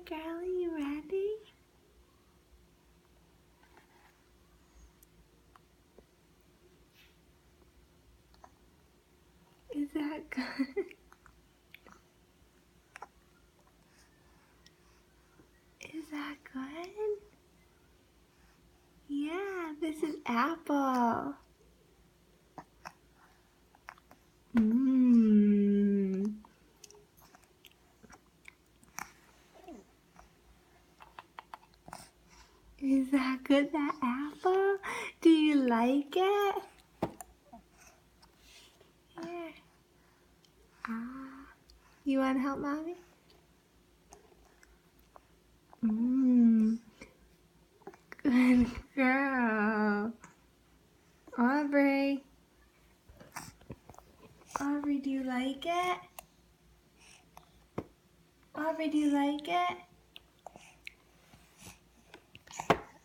girl, you ready? Is that good? Is that good? Yeah, this is apple. Mmm. Is that good, that apple? Do you like it? Here. You want to help Mommy? Mmm. Good girl. Aubrey. Aubrey, do you like it? Aubrey, do you like it?